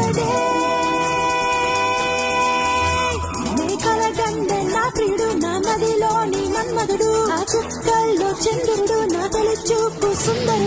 ఉన్నదే కలగండే నా ప్రియుడు నా నదిలోని మన్మధుడు ఆ చుక్కల్లో చంద్రుడు నా తొలి చూపు సుందరుడు